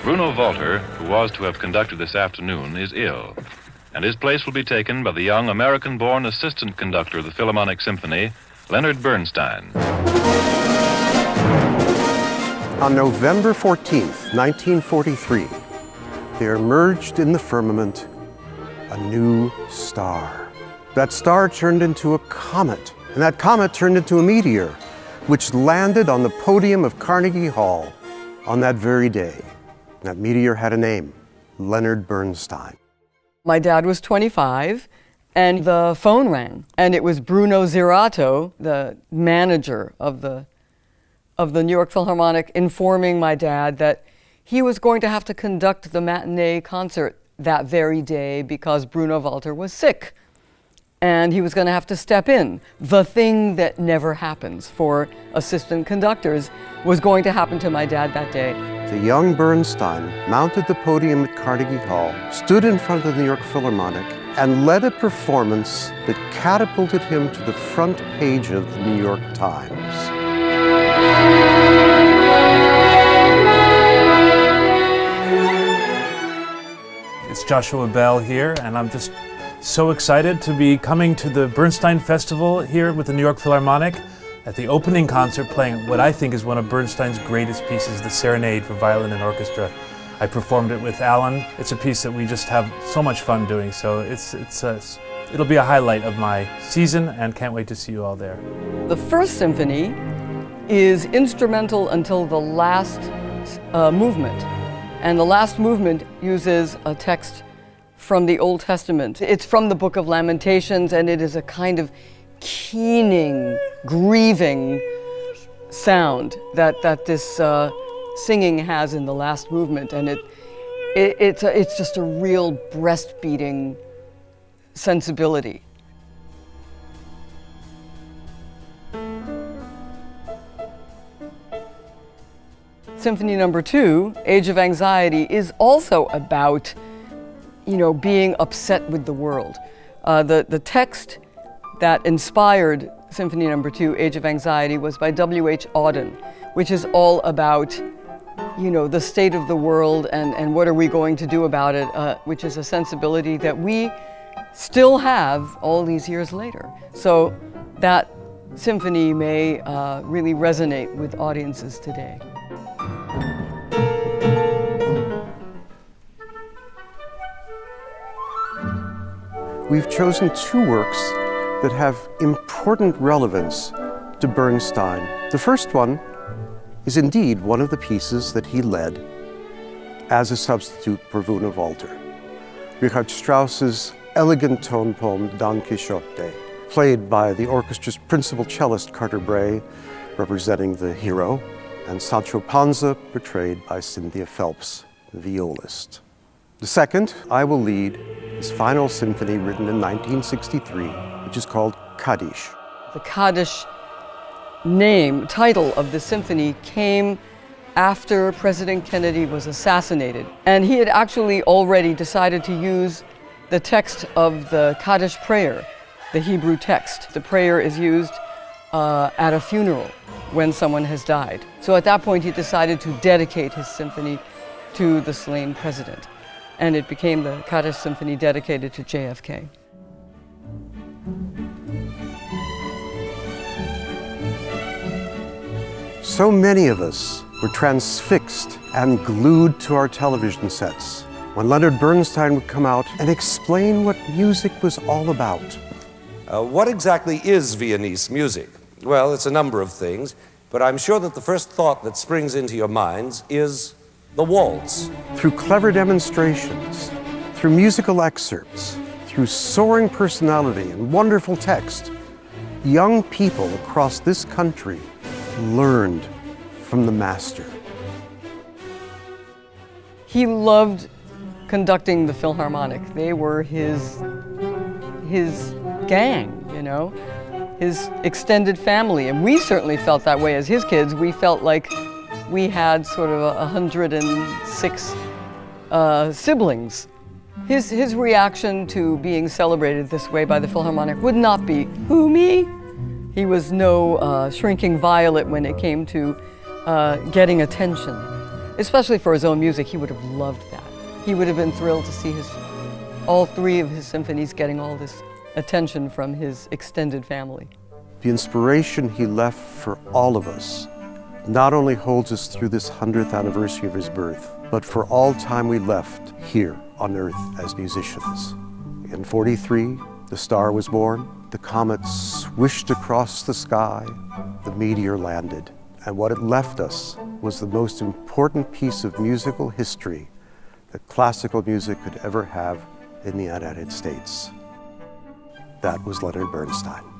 Bruno Walter, who was to have conducted this afternoon, is ill, and his place will be taken by the young American-born assistant conductor of the Philharmonic Symphony, Leonard Bernstein. On November 14th, 1943, there emerged in the firmament a new star. That star turned into a comet, and that comet turned into a meteor, which landed on the podium of Carnegie Hall on that very day. That meteor had a name, Leonard Bernstein. My dad was 25, and the phone rang, and it was Bruno Zirato, the manager of the New York Philharmonic, informing my dad that he was going to have to conduct the matinee concert that very day because Bruno Walter was sick, and he was going to have to step in. The thing that never happens for assistant conductors was going to happen to my dad that day. The young Bernstein mounted the podium at Carnegie Hall, stood in front of the New York Philharmonic, and led a performance that catapulted him to the front page of the New York Times. It's Joshua Bell here, and I'm just so excited to be coming to the Bernstein Festival here with the New York Philharmonic at the opening concert, playing what I think is one of Bernstein's greatest pieces, the Serenade for Violin and Orchestra. I performed it with Auden. It's a piece that we just have so much fun doing, so it'll be a highlight of my season, and can't wait to see you all there. The first symphony is instrumental until the last movement, and the last movement uses a text from the Old Testament. It's from the Book of Lamentations, and it is a kind of keening, grieving sound that this singing has in the last movement, and it's just a real breast-beating sensibility. Symphony No. 2, Age of Anxiety, is also about, being upset with the world. The text that inspired Symphony No. 2, Age of Anxiety, was by W.H. Auden, which is all about, the state of the world and what are we going to do about it, which is a sensibility that we still have all these years later. So that symphony may really resonate with audiences today. We've chosen two works that have important relevance to Bernstein. The first one is indeed one of the pieces that he led as a substitute for Bruno Walter. Richard Strauss's elegant tone poem, Don Quixote, played by the orchestra's principal cellist, Carter Bray, representing the hero, and Sancho Panza, portrayed by Cynthia Phelps, the violist. The second, I will lead, his final symphony written in 1963, which is called Kaddish. The Kaddish title of the symphony came after President Kennedy was assassinated, and he had actually already decided to use the text of the Kaddish prayer, the Hebrew text. The prayer is used at a funeral when someone has died. So at that point he decided to dedicate his symphony to the slain president, and it became the Kaddish Symphony dedicated to JFK. So many of us were transfixed and glued to our television sets when Leonard Bernstein would come out and explain what music was all about. What exactly is Viennese music? Well, it's a number of things, but I'm sure that the first thought that springs into your minds is the waltz. Through clever demonstrations, through musical excerpts, through soaring personality and wonderful text, young people across this country learned from the master. He loved conducting the Philharmonic. They were his gang, his extended family. And we certainly felt that way as his kids. We felt like we had sort of 106 siblings. His reaction to being celebrated this way by the Philharmonic would not be, who, me? He was no shrinking violet when it came to getting attention. especially for his own music, he would have loved that. He would have been thrilled to see all three of his symphonies getting all this attention from his extended family. The inspiration he left for all of us not only holds us through this 100th anniversary of his birth, but for all time we left here on Earth as musicians. In 43, the star was born, the comet swished across the sky, the meteor landed, and what it left us was the most important piece of musical history that classical music could ever have in the United States. That was Leonard Bernstein.